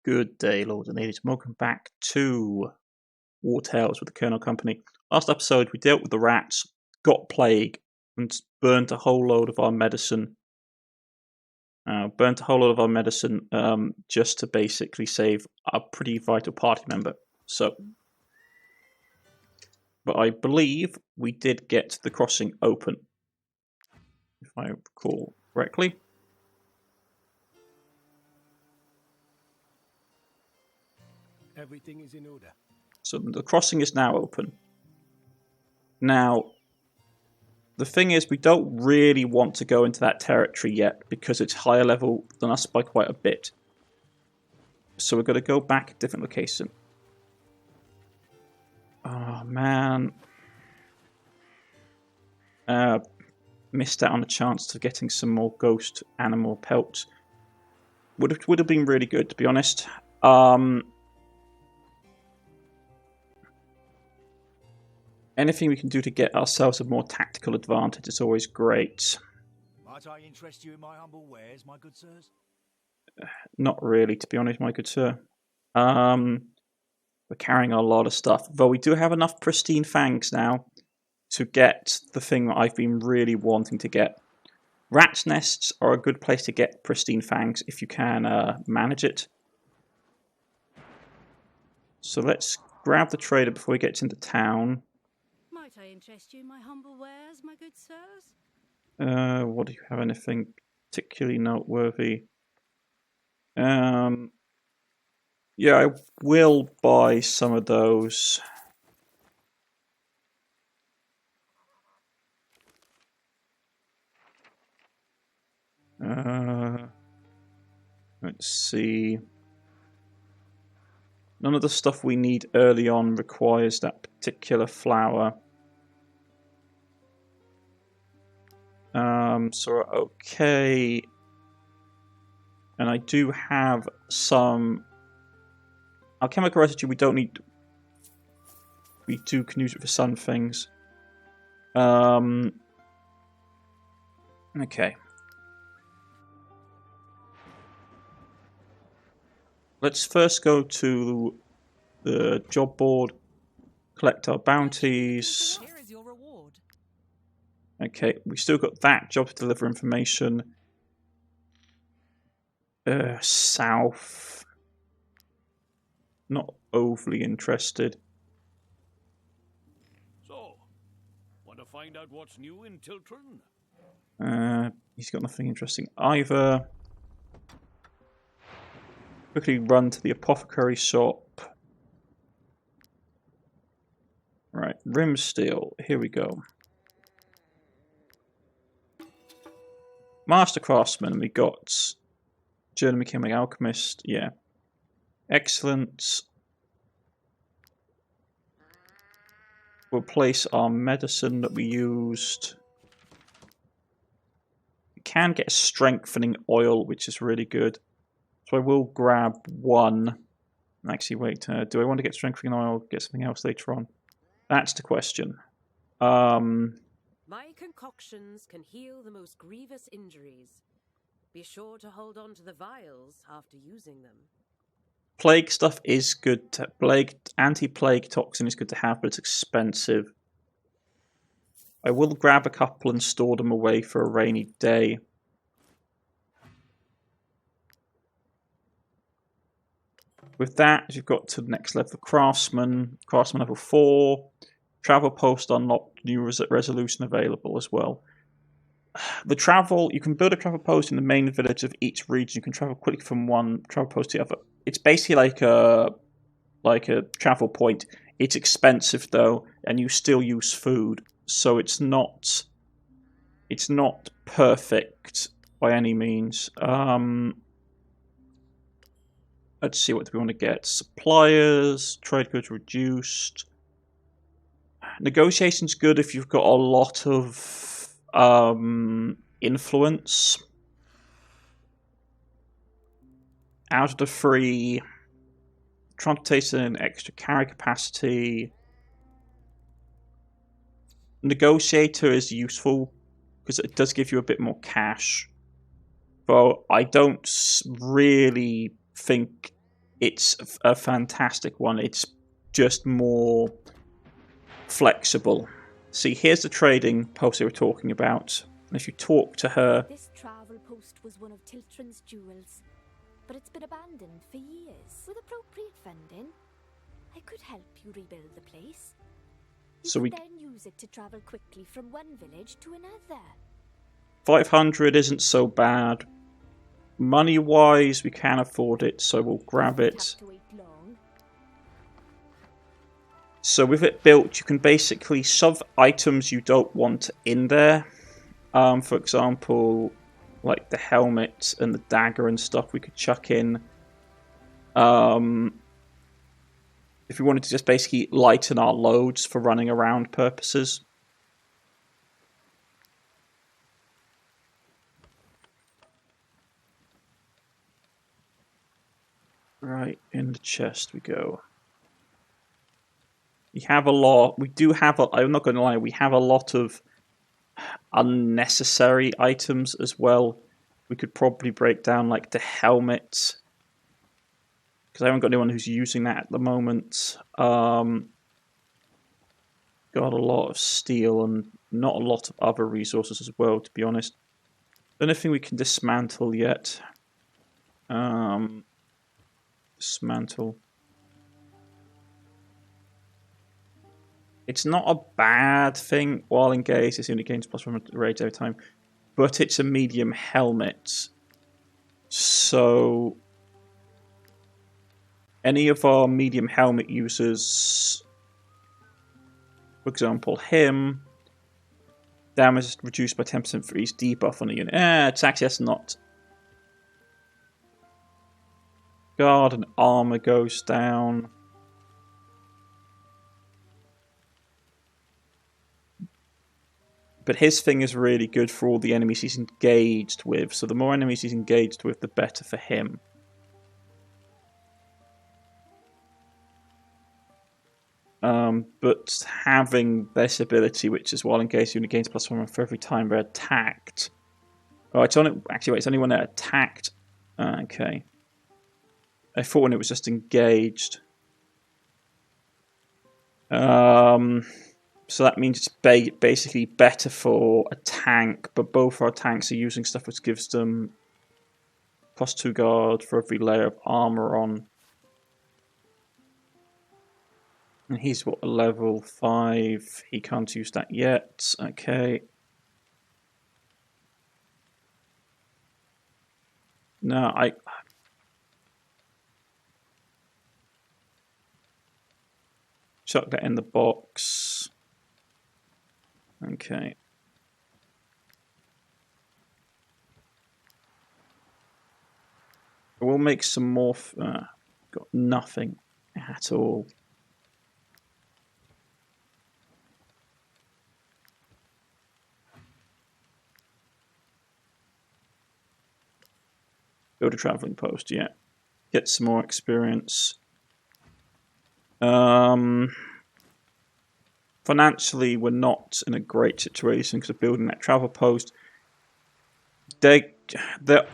Good day, lords and ladies, and welcome back to Wartales with the Colonel Company. Last episode, we dealt with the rats, got plague, and burnt a whole load of our medicine. Just to basically save a pretty vital party member. But I believe we did get the crossing open, if I recall correctly. Everything is in order. So the crossing is now open. Now, the thing is, we don't really want to go into that territory yet because it's higher level than us by quite a bit. So we're going to go back a different location. Oh, man. Missed out on a chance to getting some more ghost animal pelts. Would have been really good, to be honest. Anything we can do to get ourselves a more tactical advantage is always great. Might I interest you in my humble wares, my good sirs? Not really, to be honest, my good sir. We're carrying a lot of stuff, though we do have enough pristine fangs now to get the thing that I've been really wanting to get. Rat's nests are a good place to get pristine fangs if you can manage it. So let's grab the trader before he gets into town. Might I interest you in my humble wares, my good sirs? What do you have? Anything particularly noteworthy? Yeah, I will buy some of those. Let's see. None of the stuff we need early on requires that particular flower. So we're okay. And I do have some alchemical residue we don't need. We can use it for some things. Okay. Let's first go to the job board, collect our bounties. Here is your reward. Okay, we still got that job to deliver information. South. Not overly interested. So, want to find out what's new in Tiltron? He's got nothing interesting either. Quickly run to the apothecary shop. Right, rim steel. Here we go. Master craftsman. We got journeyman chemic alchemist. Yeah, excellent. We'll place our medicine that we used. We can get a strengthening oil, which is really good. So I will grab one. Actually, wait. Do I want to get strengthening oil? Get something else later on? That's the question. My concoctions can heal the most grievous injuries. Be sure to hold on to the vials after using them. Plague stuff is good. Anti-plague toxin is good to have, but it's expensive. I will grab a couple and store them away for a rainy day. With that, you've got to the next level of craftsman level 4. Travel post unlocked, new resolution available as well. The travel, you can build a travel post in the main village of each region. You can travel quickly from one travel post to the other. It's basically like a travel point. It's expensive though, and you still use food, so it's not perfect by any means. Let's see, what do we want to get? Suppliers, trade goods reduced. Negotiation's good if you've got a lot of influence. Out of the free, transportation, extra carry capacity. Negotiator is useful because it does give you a bit more cash. Though I don't really think it's a fantastic one. It's just more flexible. See, here's the trading post they were talking about. And if you talk to her... This travel post was one of Tiltron's jewels, but it's been abandoned for years. With appropriate funding, I could help you rebuild the place. You So could then use it to travel quickly from one village to another. 500 isn't so bad. Money-wise, we can afford it, so we'll grab You it. won't have to wait long. So with it built, you can basically shove items you don't want in there. For example, like the helmet and the dagger and stuff we could chuck in. If we wanted to just basically lighten our loads for running around purposes. Right, in the chest we go. We have a lot. We do have a... I'm not going to lie. We have a lot of unnecessary items as well. We could probably break down like the helmet. Because I haven't got anyone who's using that at the moment. Got a lot of steel and not a lot of other resources as well, to be honest. Anything we can dismantle yet. Dismantle. It's not a bad thing. While engaged, it only gains +1 rage every time. But it's a medium helmet. So... any of our medium helmet users... for example, him... damage is reduced by 10% for each debuff on a unit. It's actually that's not... guard and armor goes down. But his thing is really good for all the enemies he's engaged with. So the more enemies he's engaged with, the better for him. But having this ability, which is while engaged, unit gains +1 for every time they're attacked. Oh, it's only actually wait, it's only when they're attacked. Okay. I thought when it was just engaged. So that means it's basically better for a tank, but both our tanks are using stuff which gives them +2 guard for every layer of armor on. And he's what, level 5. He can't use that yet. Okay. No, chuck that in the box. Okay. We'll make some more. Got nothing at all. Build a traveling post, yeah. Get some more experience. Financially, we're not in a great situation because of building that travel post. They're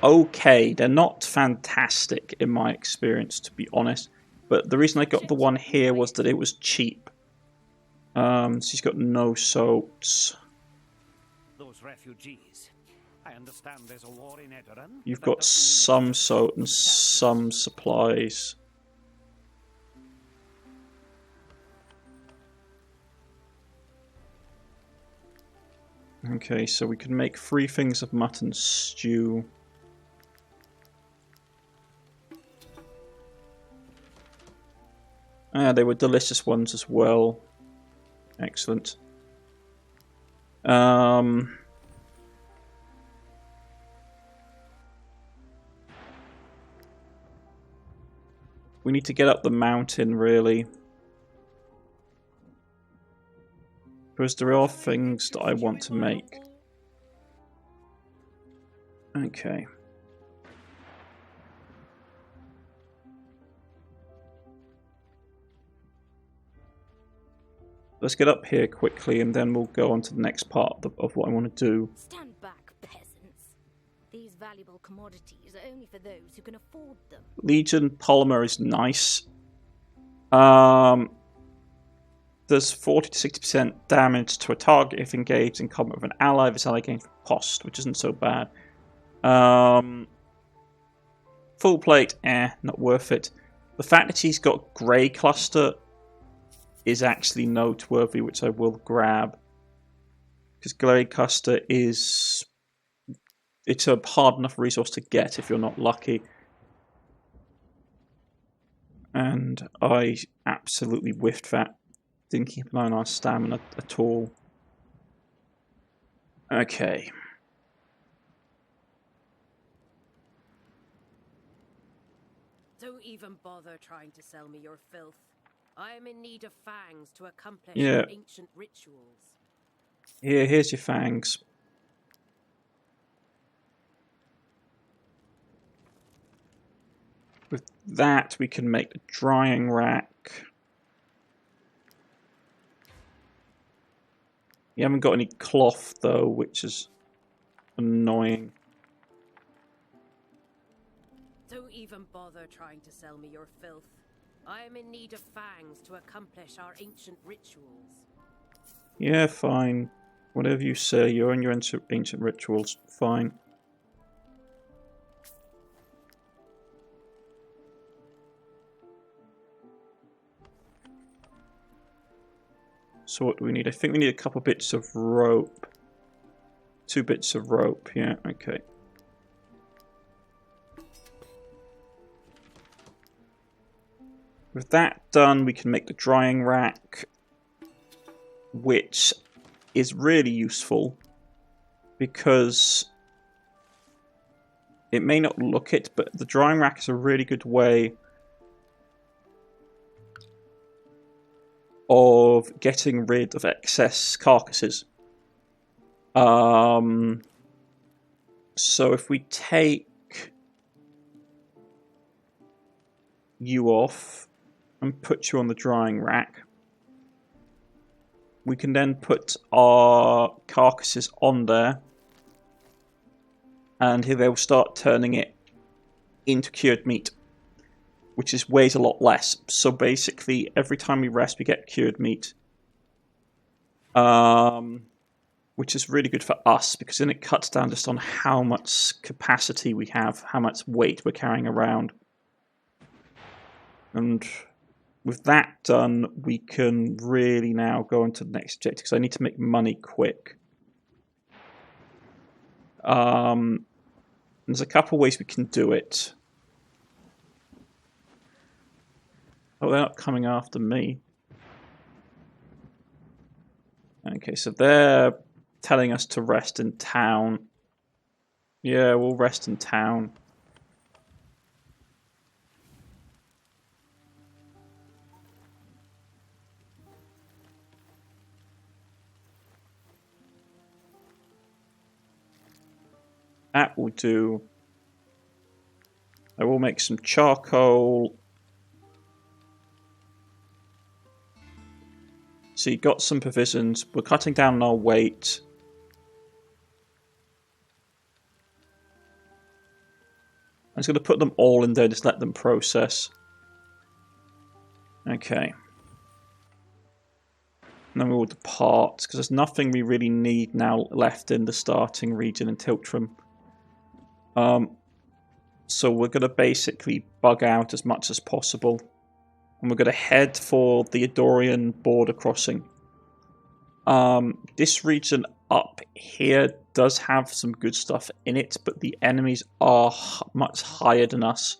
okay. They're not fantastic in my experience, to be honest. But the reason I got the one here was that it was cheap. She's got no soaps. Those refugees. I understand there's a war in Edoran. You've got some soap and some supplies. Okay, so we can make 3 things of mutton stew. They were delicious ones as well. Excellent. We need to get up the mountain, really. Because there are things that I want to make. Okay. Let's get up here quickly and then we'll go on to the next part of what I want to do. Stand back, peasants. These valuable commodities are only for those who can afford them. Legion polymer is nice. Does 40 to 60% damage to a target if engaged in combat with an ally. This ally gains riposte, which isn't so bad. Full plate, not worth it. The fact that he's got grey cluster is actually noteworthy, which I will grab. Because grey cluster is... it's a hard enough resource to get if you're not lucky. And I absolutely whiffed that. Didn't keep an eye on our stamina at all. Okay. Don't even bother trying to sell me your filth. I am in need of fangs to accomplish Yeah. ancient rituals. Here's your fangs. With that, we can make the drying rack. You haven't got any cloth, though, which is annoying. Don't even bother trying to sell me your filth. I am in need of fangs to accomplish our ancient rituals. Yeah, fine. Whatever you say, you're on your ancient rituals. Fine. So what do we need? I think we need a couple bits of rope. 2 bits of rope, yeah, okay. With that done, we can make the drying rack, which is really useful because it may not look it, but the drying rack is a really good way of getting rid of excess carcasses. So if we take you off and put you on the drying rack, we can then put our carcasses on there, and here they'll start turning it into cured meat, which weighs a lot less. So basically, every time we rest, we get cured meat, which is really good for us because then it cuts down just on how much capacity we have, how much weight we're carrying around. And with that done, we can really now go into the next objective because I need to make money quick. There's a couple ways we can do it. Oh, they're not coming after me. Okay, so they're telling us to rest in town. Yeah, we'll rest in town. That will do. I will make some charcoal. So you got some provisions. We're cutting down on our weight. I'm just going to put them all in there, just let them process. Okay. And then we will depart, because there's nothing we really need now left in the starting region in Tiltram. So we're going to basically bug out as much as possible. And we're going to head for the Edoran border crossing. This region up here does have some good stuff in it, but the enemies are much higher than us.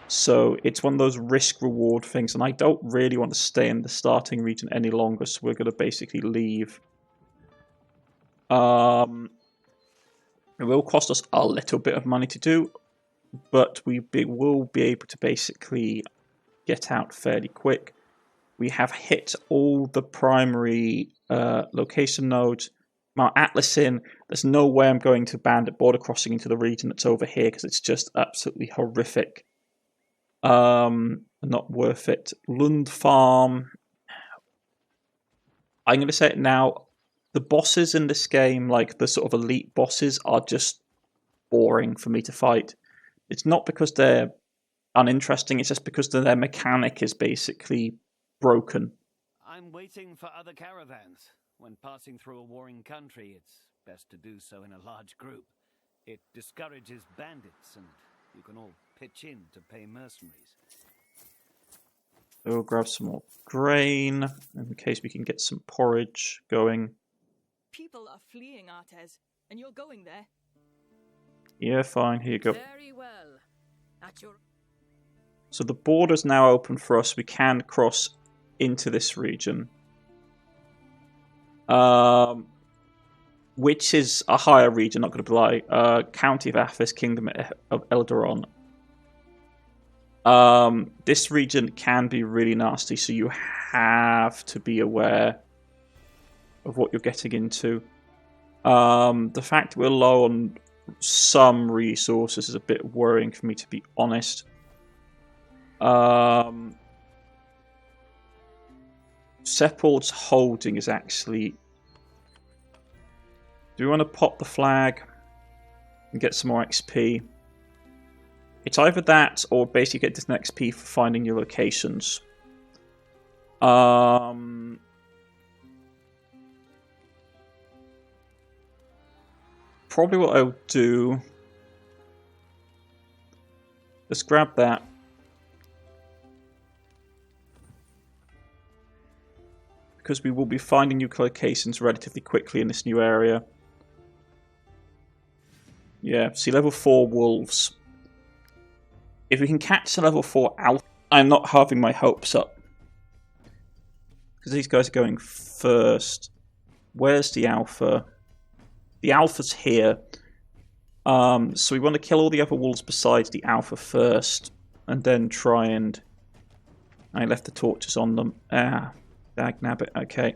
So it's one of those risk-reward things, and I don't really want to stay in the starting region any longer, so we're going to basically leave. It will cost us a little bit of money to do, but we will be able to basically get out fairly quick. We have hit all the primary location nodes. Mount Atlasin, there's no way I'm going to bandit border crossing into the region that's over here because it's just absolutely horrific. Not worth it. Lund Farm. I'm going to say it now. The bosses in this game, like the sort of elite bosses, are just boring for me to fight. It's not because they're uninteresting, it's just because their mechanic is basically broken. I'm waiting for other caravans. When passing through a warring country, it's best to do so in a large group. It discourages bandits, and you can all pitch in to pay mercenaries. We'll grab some more grain, in case we can get some porridge going. People are fleeing Artes, and you're going there. Yeah, fine, here you go. Very well. At your... So the border's now open for us. We can cross into this region. Which is a higher region, not going to lie. County of Athos, Kingdom of Edoran. This region can be really nasty, so you have to be aware of what you're getting into. The fact we're low on some resources is a bit worrying for me, to be honest. Seppald's holding is actually... Do we want to pop the flag and get some more XP? It's either that or basically get this XP for finding your locations. Probably what I'll do... Let's grab that. Because we will be finding new locations relatively quickly in this new area. Yeah, see, level 4 wolves. If we can catch the level 4 alpha, I'm not halving my hopes up. Because these guys are going first. Where's the alpha? The alpha's here. So we want to kill all the other wolves besides the alpha first. And then try and... I left the torches on them. Dagnabbit, okay.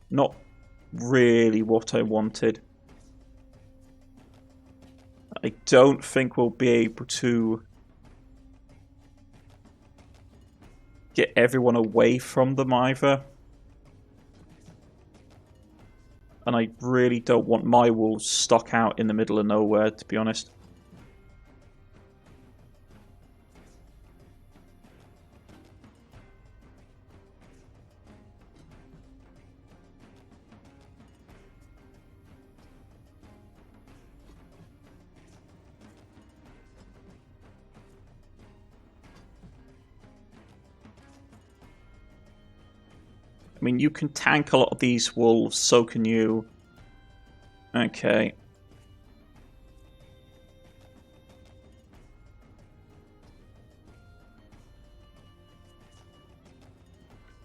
Not really what I wanted. I don't think we'll be able to get everyone away from them either. And I really don't want my wolves stuck out in the middle of nowhere, to be honest. I mean, you can tank a lot of these wolves, so can you. Okay.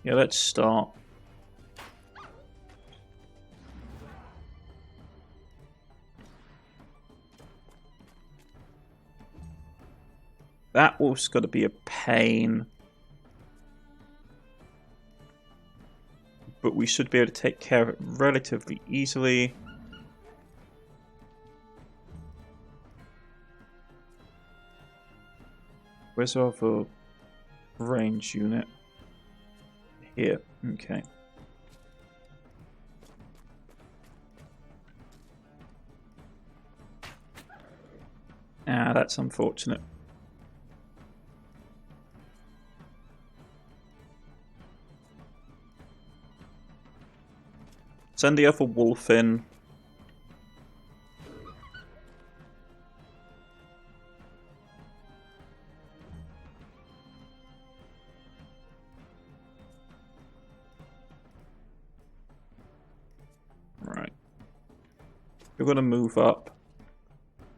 Yeah, let's start. That wolf's got to be a pain. But we should be able to take care of it relatively easily. Where's our other range unit? Here, okay. Ah, that's unfortunate. Send the other wolf in. Right. You're going to move up.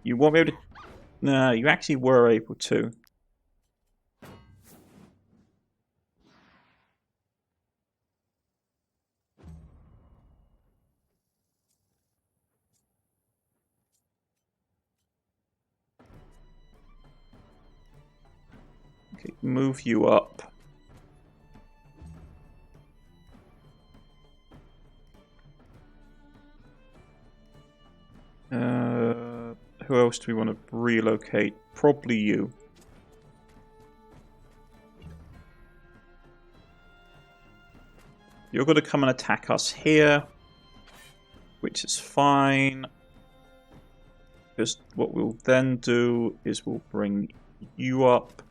You won't be able to... No, you actually were able to. Okay, move you up. Who else do we want to relocate? Probably you. You're going to come and attack us here, which is fine. Because what we'll then do is we'll bring you up.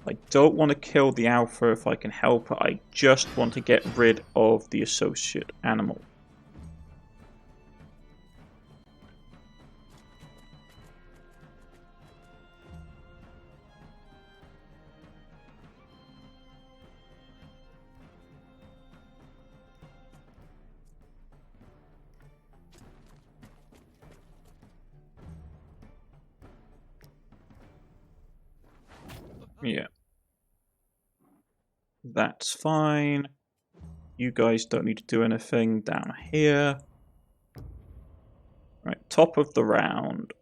I don't want to kill the alpha if I can help it. I just want to get rid of the associate animal. Yeah. That's fine. You guys don't need to do anything down here. Right, top of the round.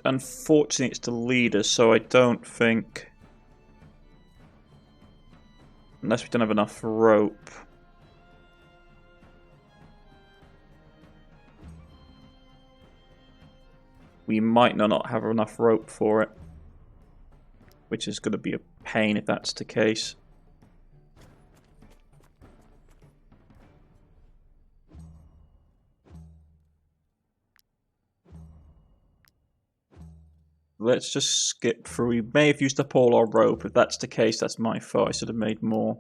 Unfortunately, it's the leader, so I don't think... Unless we don't have enough rope. We might not have enough rope for it. Which is going to be a pain if that's the case. Let's just skip through. We may have used up all our rope. If that's the case, that's my fault. I should have made more.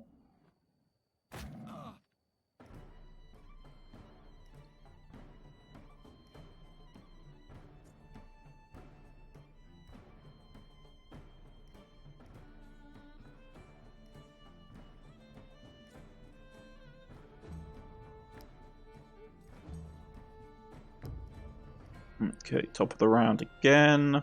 Okay, top of the round again.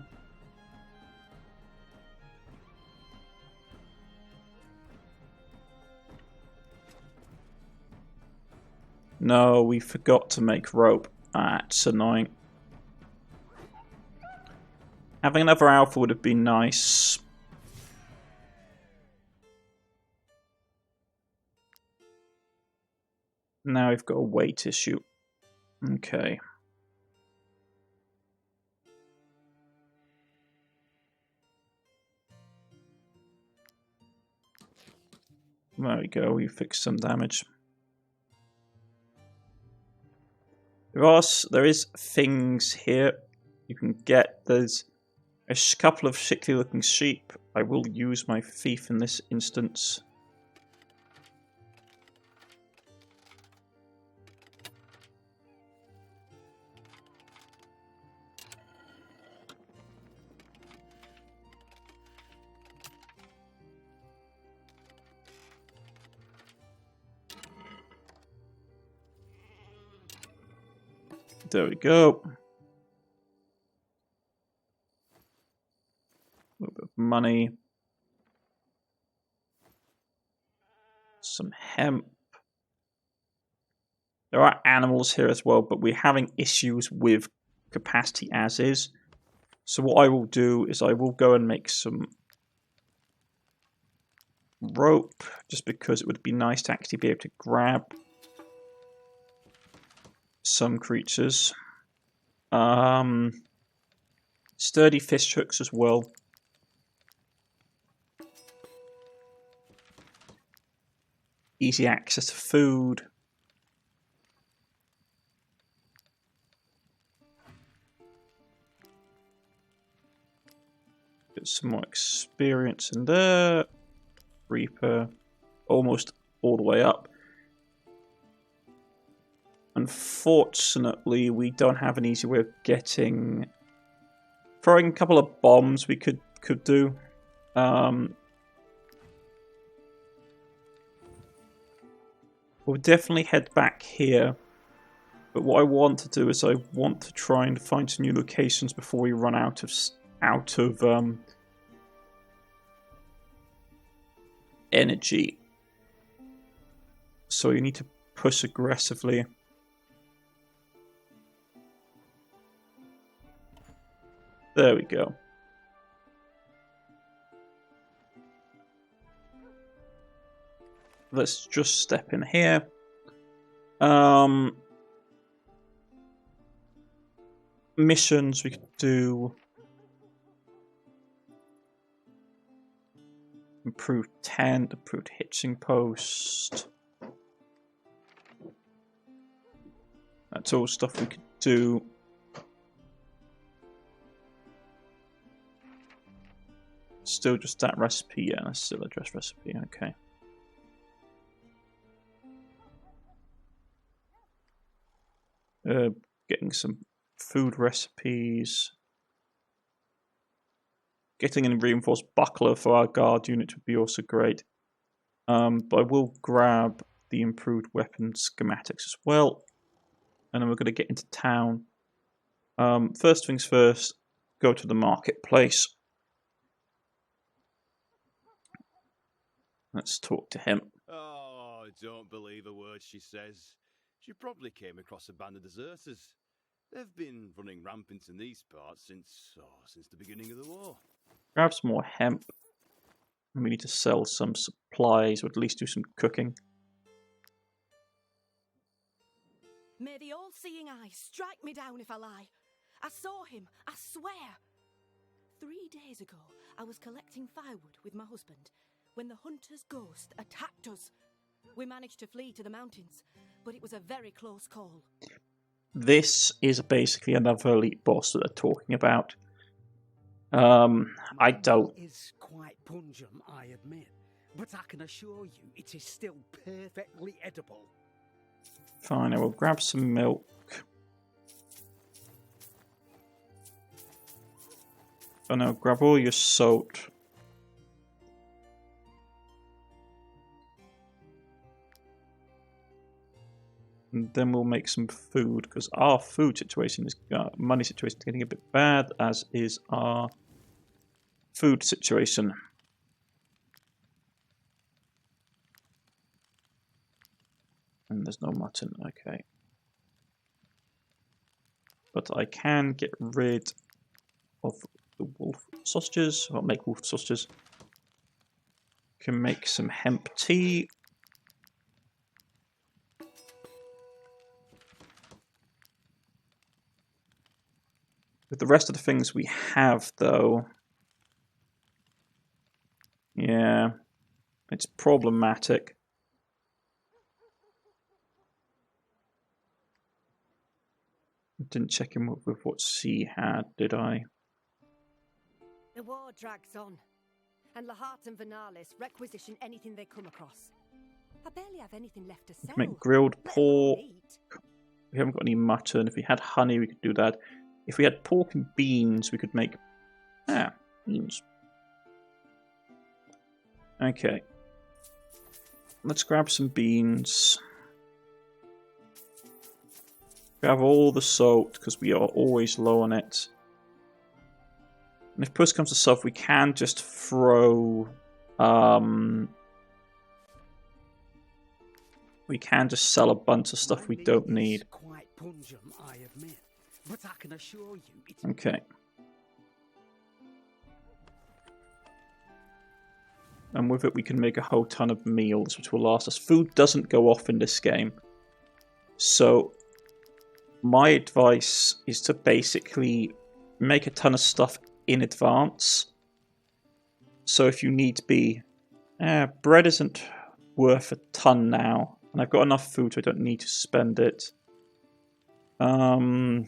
No, we forgot to make rope. That's annoying. Having another alpha would have been nice. Now we've got a weight issue. Okay. There we go, we fixed some damage. There is things here you can get. There's a couple of sickly looking sheep. I will use my thief in this instance. There we go. A little bit of money. Some hemp. There are animals here as well, but we're having issues with capacity as is. So what I will do is I will go and make some rope, just because it would be nice to actually be able to grab some creatures. Sturdy fish hooks as well. Easy access to food. Get some more experience in there. Reaper. Almost all the way up. Unfortunately, we don't have an easy way of getting... Throwing a couple of bombs we could do. We'll definitely head back here. But what I want to do is I want to try and find some new locations before we run out of energy. So you need to push aggressively. There we go. Let's just step in here. Missions we could do. Improved tent, improved hitching post. That's all stuff we could do. Still just that recipe, yeah, that's still a dress recipe, okay. Getting some food recipes. Getting a reinforced buckler for our guard unit would be also great. But I will grab the improved weapon schematics as well. And then we're going to get into town. First things first, go to the marketplace. Let's talk to him. Oh, don't believe a word she says. She probably came across a band of deserters. They've been running rampant in these parts since the beginning of the war. Grab some more hemp. And we need to sell some supplies, or at least do some cooking. May the all-seeing eye strike me down if I lie. I saw him, I swear. 3 days ago, I was collecting firewood with my husband when the hunter's ghost attacked us. We managed to flee to the mountains, but it was a very close call. This is basically another elite boss that they're talking about. I don't. It is quite pungent, I admit, but I can assure you it is still perfectly edible. Fine, I will grab some milk. Oh no, grab all your salt. And then we'll make some food, because our food situation is, money situation is getting a bit bad, as is our food situation. And there's no mutton, okay. But I can get rid of the wolf sausages. I'll make wolf sausages. Can make some hemp tea. With the rest of the things we have, though, yeah, it's problematic. Didn't check in with what C had, did I? The war drags on, and Lahart and Vernalis requisition anything they come across. I barely have anything left to sell. Make grilled let alone pork. eat. We haven't got any mutton. If we had honey, we could do that. If we had pork and beans, we could make... beans. Okay. Let's grab some beans. Grab all the salt, because we are always low on it. And if push comes to shove, we can just throw... we can just sell a bunch of stuff we don't need. Quite pungent, I admit, but I can assure you it's Okay. And with it we can make a whole ton of meals, which will last us. Food doesn't go off in this game. So, my advice is to basically make a ton of stuff in advance. So if you need to be... bread isn't worth a ton now. And I've got enough food so I don't need to spend it. Oh,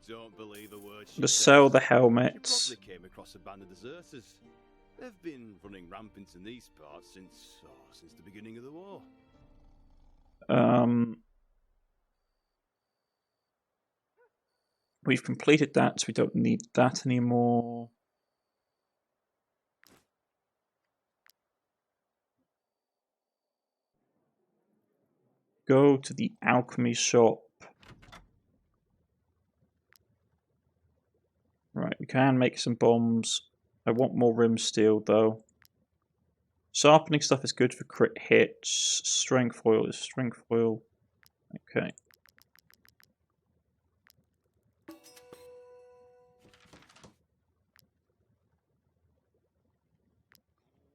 don't believe a word she To says. sell the She helmets. probably came across a band of deserters. They've been running rampant in these parts since the beginning of the war. We've completed that, so we don't need that anymore. go to the alchemy shop. Right, we can make some bombs. I want more rim steel though. Sharpening stuff is good for crit hits. Strength oil is strength oil. Okay.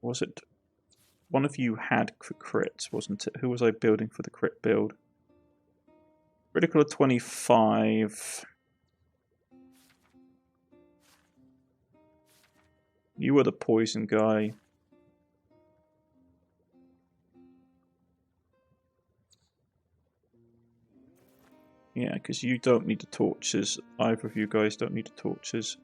Was it? One of you had for crits, wasn't it? Who was I building for the crit build? Critical of 25. You were the poison guy. Yeah, because you don't need the torches. Either of you guys don't need the torches.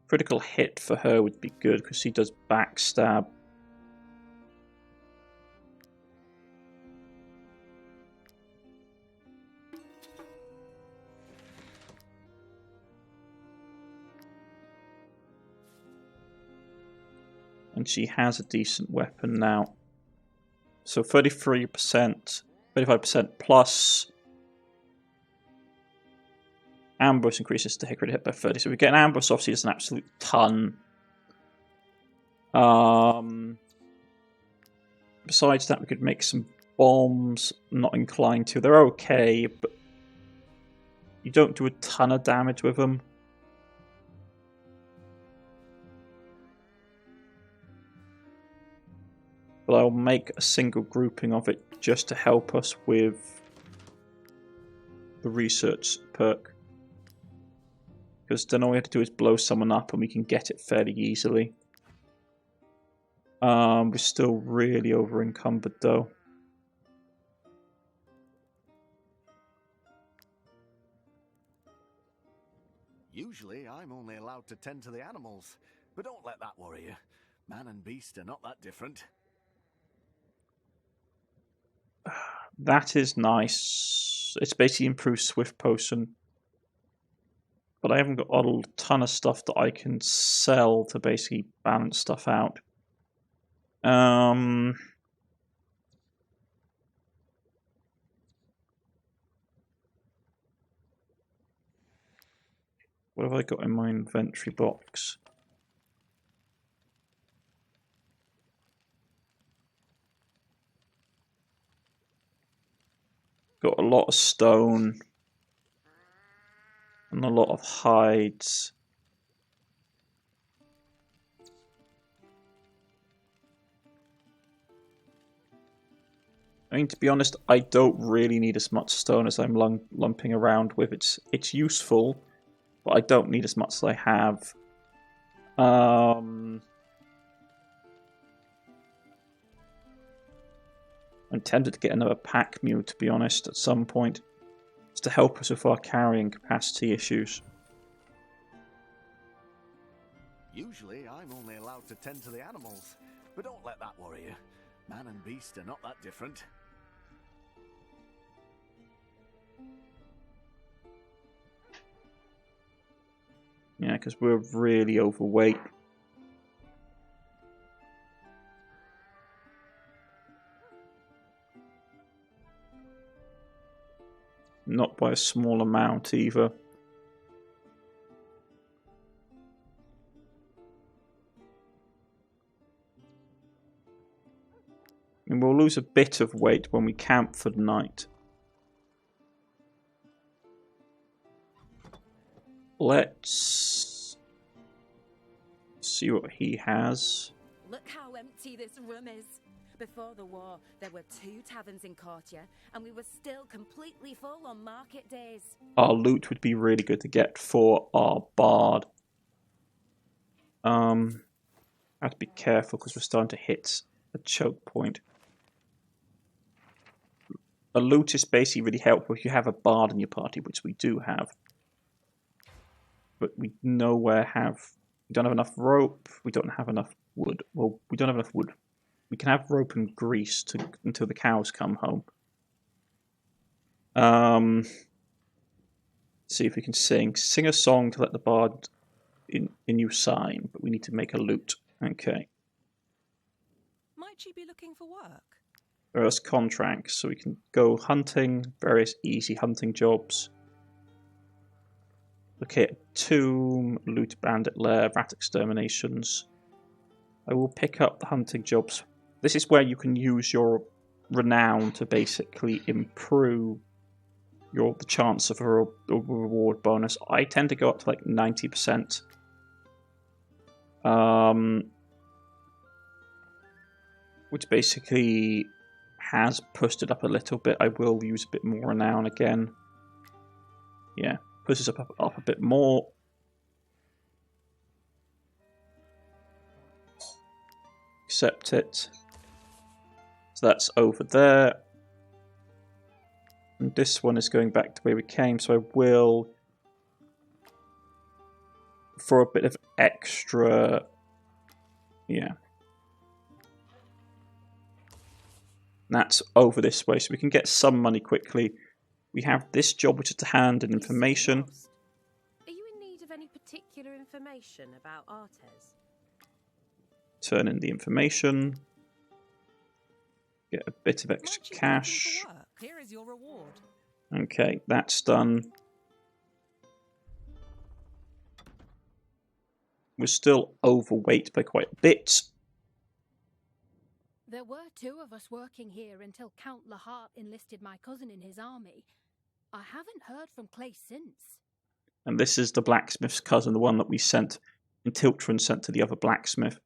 Critical hit for her would be good because she does backstab. And she has a decent weapon now. So 33%, 35% plus. Ambush increases the hit crit hit by 30. So we get an ambush, obviously it's an absolute ton. Besides that, we could make some bombs. I'm not inclined to. They're okay, but you don't do a ton of damage with them. But I'll make a single grouping of it just to help us with the research perk. Because then all we have to do is blow someone up and we can get it fairly easily. We're still really over encumbered though. Usually I'm only allowed to tend to the animals, but don't let that worry you. Man and beast are not that different. That is nice. It's basically improved Swift Potion. But I haven't got a ton of stuff that I can sell to basically balance stuff out. What have I got in my inventory box? Got a lot of stone. And a lot of hides. I mean, to be honest, I don't really need as much stone as I'm lumping around with. It's useful, but I don't need as much as I have. I'm tempted to get another pack mule, to be honest, at some point. To help us with our carrying capacity issues. Usually I'm only allowed to tend to the animals, but don't let that worry you. Man and beast are not that different. Yeah, because we're really overweight. Not by a small amount either. And we'll lose a bit of weight when we camp for the night. Let's see what he has. Look how empty this room is. Before the war, there were 2 taverns in Courtier, and we were still completely full on market days. Our loot would be really good to get for our bard. I have to be careful because we're starting to hit a choke point. A loot is basically really helpful if you have a bard in your party, which we do have. But we nowhere have... We don't have enough rope, we don't have enough wood. Well, we don't have enough wood. We can have rope and grease until the cows come home. see if we can sing. Sing a song to let the bard in you sign, but we need to make a lute. Okay. Might she be looking for work? Various contracts, so we can go hunting, various easy hunting jobs. Okay, tomb, loot, bandit lair, rat exterminations. I will pick up the hunting jobs. This is where you can use your renown to basically improve the chance of a reward bonus. I tend to go up to like 90%. Which basically has pushed it up a little bit. I will use a bit more renown again. Yeah, pushes up a bit more. Accept it. So that's over there. And this one is going back to where we came, so I will, for a bit of extra, yeah. And that's over this way, so we can get some money quickly. We have this job, which is to hand in information. Are you in need of any particular information about Artes? Turn in the information. Get a bit of extra cash. Here is your reward. Okay, that's done. We're still overweight by quite a bit. There were 2 of us working here until Count Lahart enlisted my cousin in his army. I haven't heard from Clay since. And this is the blacksmith's cousin, the one that we sent in Tiltron sent to the other blacksmith.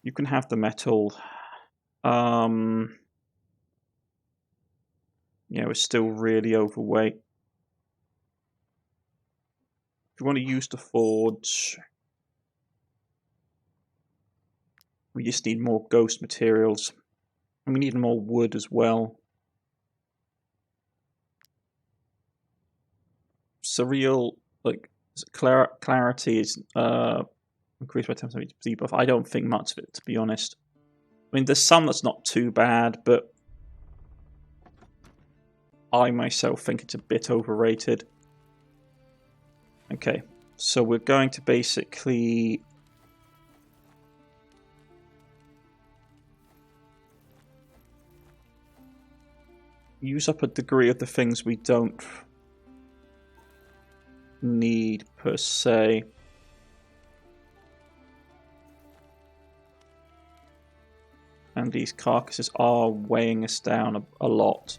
You can have the metal. Yeah, we're still really overweight. If you want to use the forge, we just need more ghost materials. And we need more wood as well. Surreal, like, clarity is increased by 10% debuff. I don't think much of it, to be honest. I mean, there's some that's not too bad, but I myself think it's a bit overrated. Okay, so we're going to basically use up a degree of the things we don't need per se. And these carcasses are weighing us down a lot.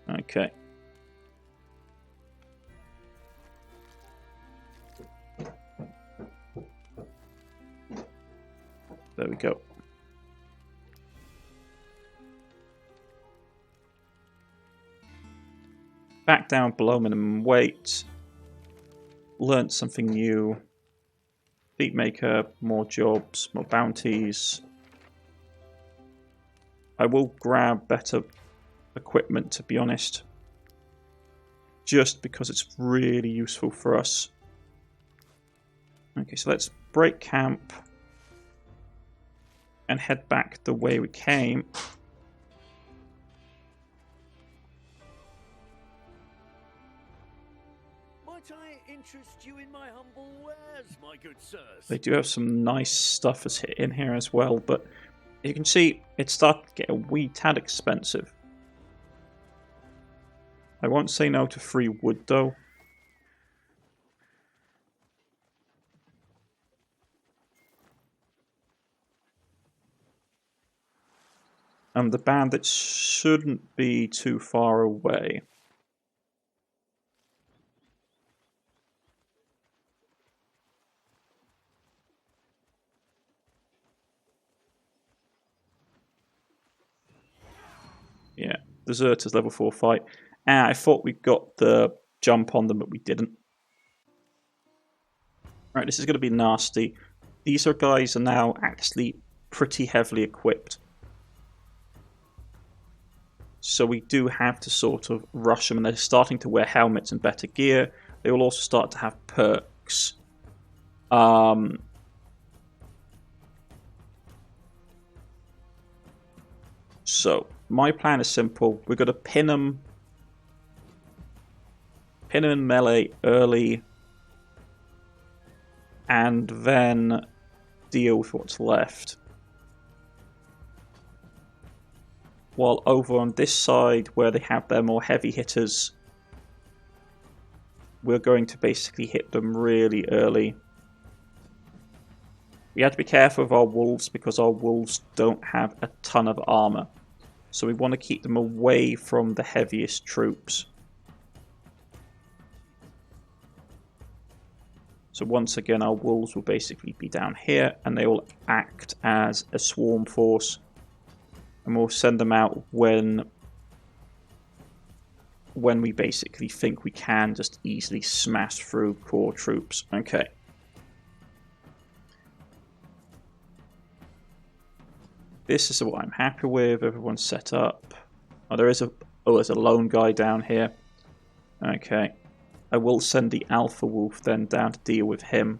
Okay. There we go. Back down below minimum weight. Learned something new. Feat maker, more jobs, more bounties. I will grab better equipment, to be honest, just because it's really useful for us. Okay, so let's break camp and head back the way we came. Might I interest you in my humble wares, my good sirs? They do have some nice stuff in here as well, but you can see it's starting to get a wee tad expensive. I won't say no to free wood, though. And the bandits shouldn't be too far away. Yeah, Deserters level 4 fight. Ah, I thought we got the jump on them, but we didn't. Right, this is going to be nasty. These guys are now actually pretty heavily equipped. So we do have to sort of rush them, and they're starting to wear helmets and better gear. They will also start to have perks. So my plan is simple. We're going to pin them in melee early, and then deal with what's left. While over on this side, where they have their more heavy hitters, we're going to basically hit them really early. We have to be careful of our wolves because our wolves don't have a ton of armor. So we want to keep them away from the heaviest troops. So once again, our wolves will basically be down here, and they will act as a swarm force. And we'll send them out when we basically think we can just easily smash through core troops. Okay. This is what I'm happy with. Everyone's set up. Oh, there's a lone guy down here. Okay. I will send the Alpha Wolf then down to deal with him.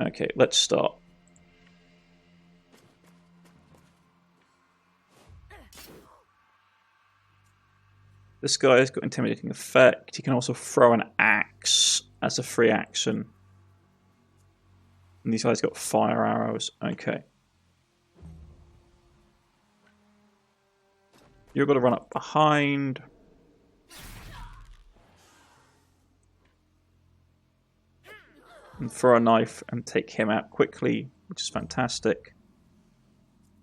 Okay, let's start. This guy has got intimidating effect. He can also throw an axe as a free action. And these guys got fire arrows. Okay. You're going to run up behind. And throw a knife and take him out quickly, which is fantastic.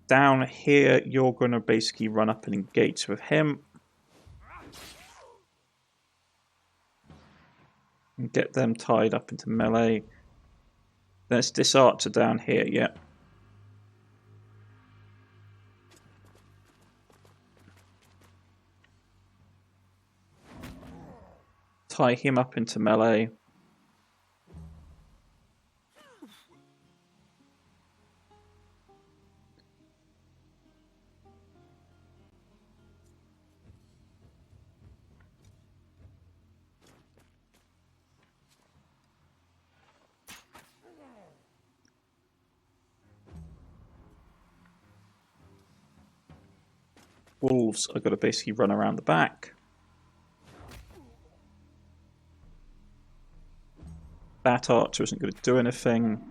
Down here, you're going to basically run up and engage with him. And get them tied up into melee. There's this archer down here, yeah. Tie him up into melee. Wolves are going to basically run around the back. That archer isn't going to do anything.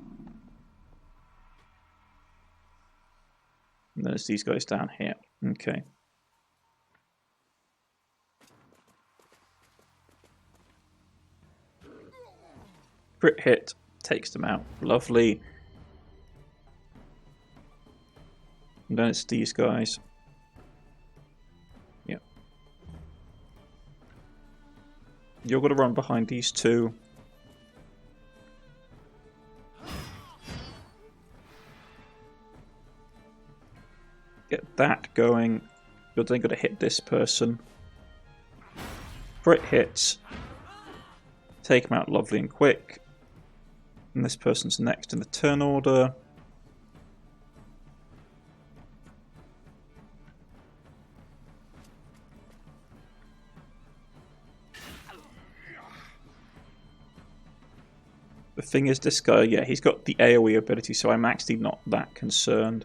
And there's these guys down here. Okay. Crit hit takes them out. Lovely. And then it's these guys. You're going to run behind these two. Get that going. You're then going to hit this person. Crit hits. Take him out lovely and quick. And this person's next in the turn order. The thing is, this guy, yeah, he's got the AoE ability, so I'm actually not that concerned.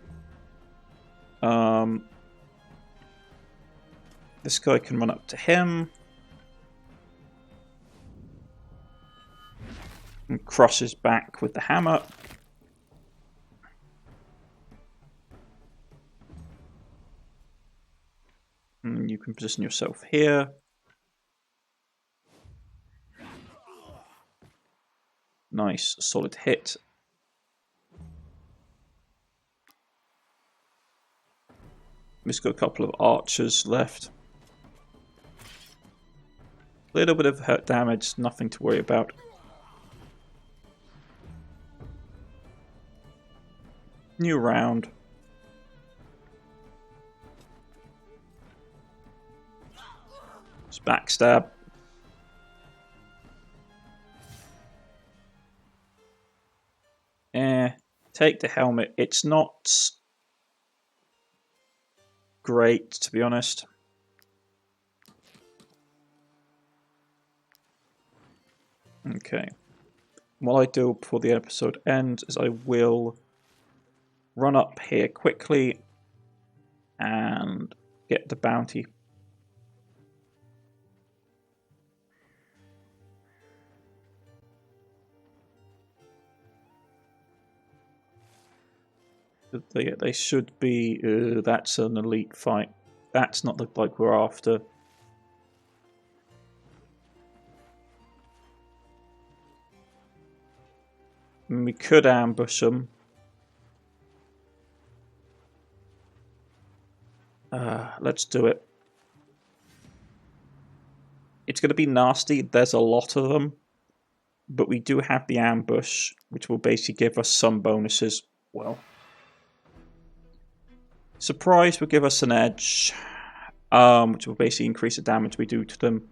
This guy can run up to him. And cross his back with the hammer. And you can position yourself here. Nice, solid hit. We've got a couple of archers left. A little bit of hurt damage, nothing to worry about. New round. Just backstab. Take the helmet. It's not great, to be honest. Okay. What I do before the episode ends is I will run up here quickly and get the bounty. They should be... that's an elite fight. That's not the bloke we're after. We could ambush them. Let's do it. It's going to be nasty. There's a lot of them. But we do have the ambush, which will basically give us some bonuses. Well, surprise will give us an edge, which will basically increase the damage we do to them.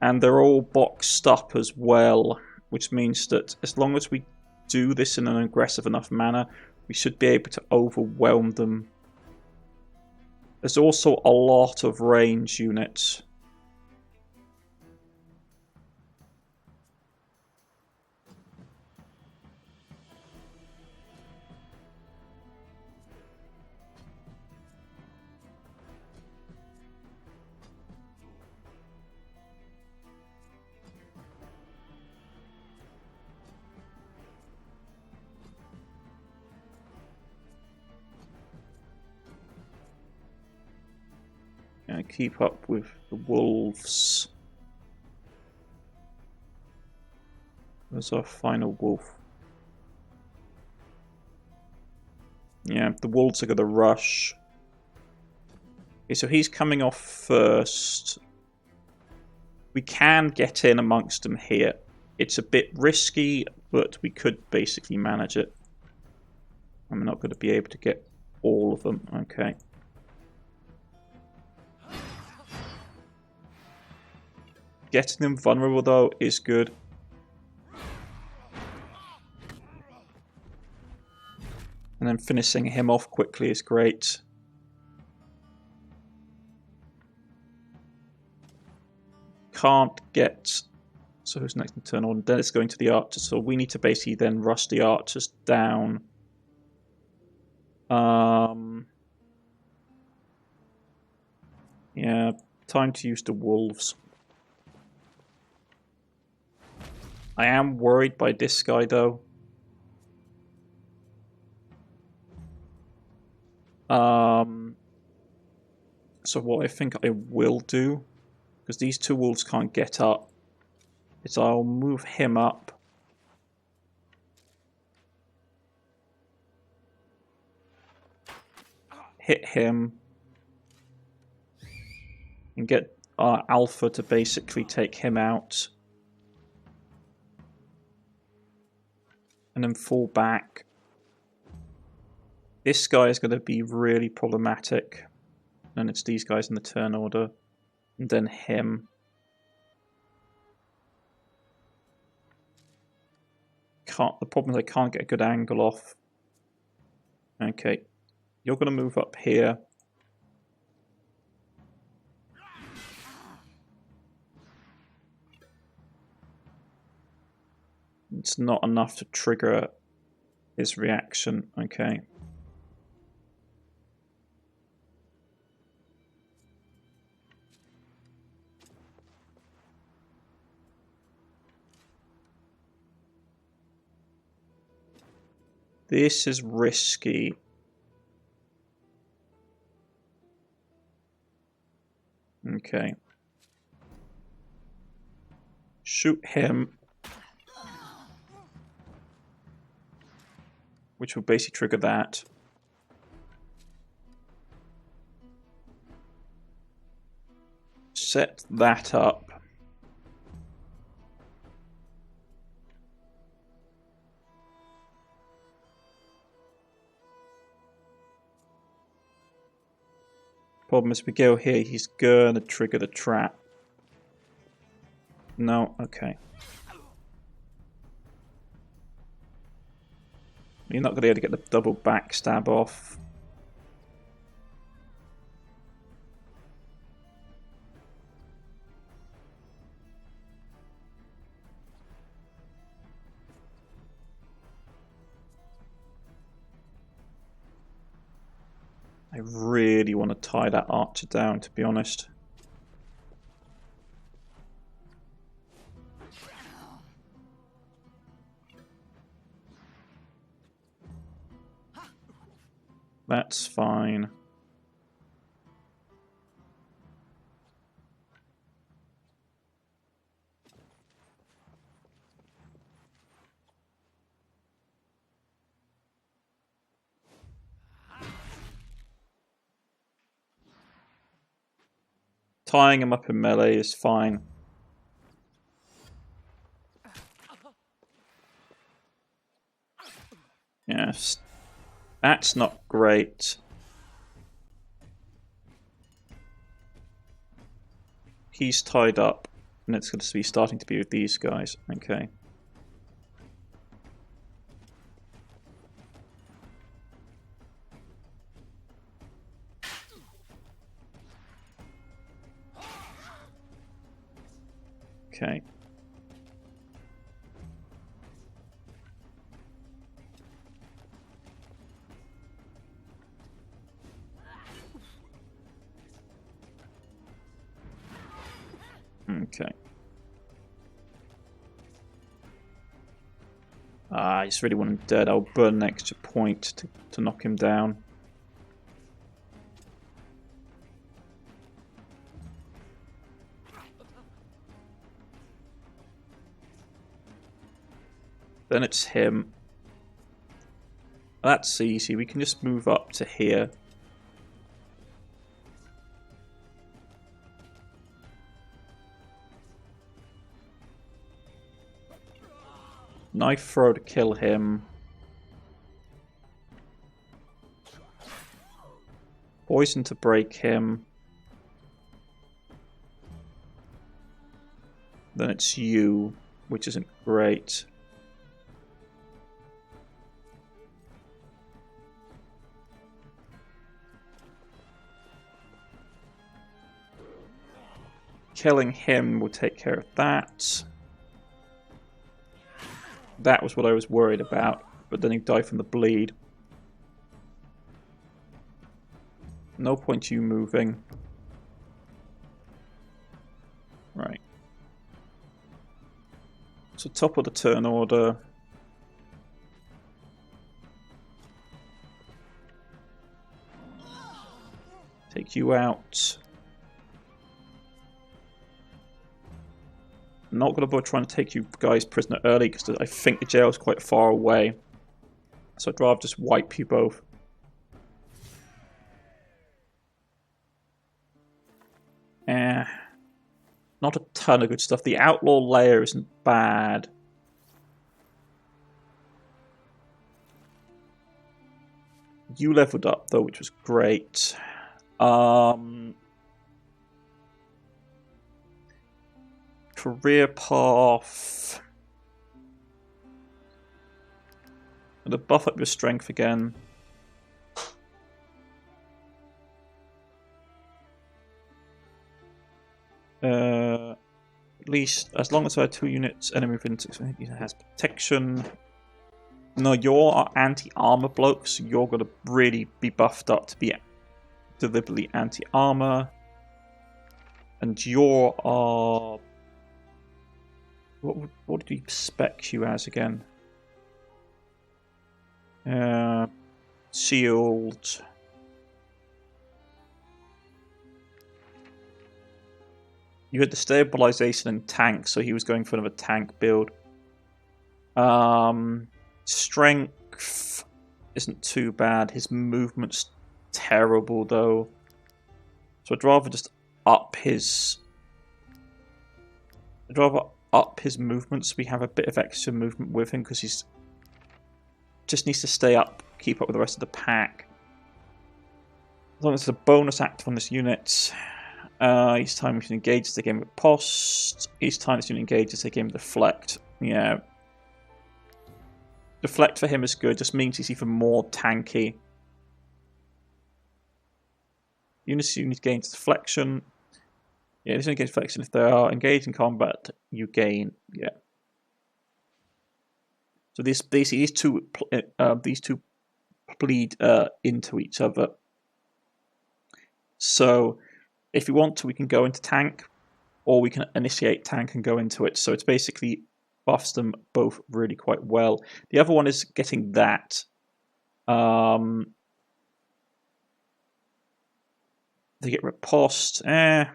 And they're all boxed up as well, which means that as long as we do this in an aggressive enough manner, we should be able to overwhelm them. There's also a lot of range units. Keep up with the wolves. Where's our final wolf? Yeah, the wolves are going to rush. Okay, so he's coming off first. We can get in amongst them here. It's a bit risky, but we could basically manage it. I'm not going to be able to get all of them. Okay. Getting them vulnerable, though, is good. And then finishing him off quickly is great. Can't get... So who's next in turn order? Then it's going to the archers. So we need to basically then rush the archers down. Yeah, time to use the wolves. I am worried by this guy, though. So what I think I will do, because these two wolves can't get up, is I'll move him up. Hit him. And get our Alpha to basically take him out. And then fall back. This guy is going to be really problematic. And it's these guys in the turn order. And then him. The problem is I can't get a good angle off. Okay. You're going to move up here. It's not enough to trigger his reaction. Okay. This is risky. Okay. Shoot him. Which will basically trigger that. Set that up. Problem is, we go here, he's gonna trigger the trap. No, okay. You're not going to be able to get the double backstab off. really want to tie that archer down, to be honest. That's fine. Tying him up in melee is fine. Yes. That's not great. He's tied up, and it's going to be starting to be with these guys. Okay. Okay. Okay. I just really want him dead. I'll burn an extra point to knock him down. Then it's him. That's easy. We can just move up to here. Knife throw to kill him. Poison to break him. Then it's you, which isn't great. Killing him will take care of that. That was what I was worried about, but then he died from the bleed. No point you moving. Right. So top of the turn order. Take you out. I'm not going to bother trying to take you guys prisoner early because I think the jail is quite far away. So I'd rather just wipe you both. Not a ton of good stuff. The outlaw layer isn't bad. You leveled up though, which was great. Career path. I'm going to buff up your strength again. At least, as long as I have 2 units, enemy within 6 it has protection. No, you're anti-armor blokes, so you're going to really be buffed up to be deliberately anti-armor. And you're what did we spec you as again? Sealed. You had the stabilization and tank, so he was going for another tank build. Strength isn't too bad. His movement's terrible though. So I'd rather just up his... I'd rather up his movement so we have a bit of extra movement with him, because he's just needs to stay up, keep up with the rest of the pack. As long as it's a bonus active on this unit. Each time we can engage, they game with post. Each time this unit engages, they game with deflect. Yeah. Deflect for him is good, just means he's even more tanky. Units gains deflection. Yeah, this unit gains deflection. If they are engaged in combat, you gain. Yeah. So this basically these two bleed into each other. So if we want to, we can go into tank, or we can initiate tank and go into it. So it's basically buffs them both really quite well. The other one is getting that. They get riposte. I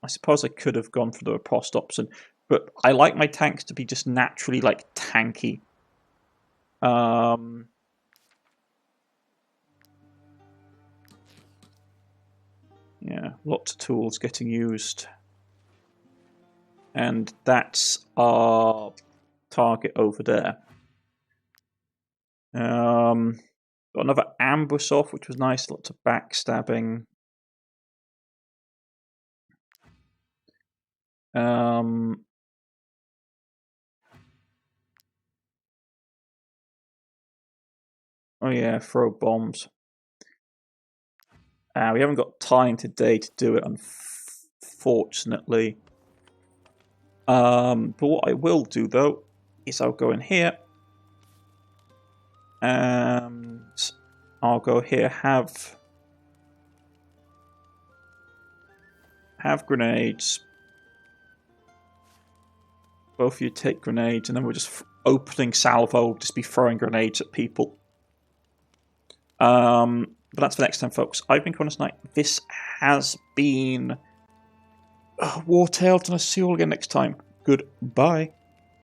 suppose I could have gone for the riposte option, but I like my tanks to be just naturally like tanky. Yeah, lots of tools getting used. And that's our target over there. Got another ambush off, which was nice. Lots of backstabbing. Oh yeah, throw bombs. We haven't got time today to do it, unfortunately. But what I will do, though, is I'll go in here. And I'll go here, have grenades. Both of you take grenades, and then we're just opening salvo, just be throwing grenades at people. But that's for next time, folks. I've been Cornish-knight. This has been Wartales, and I'll see you all again next time. Goodbye.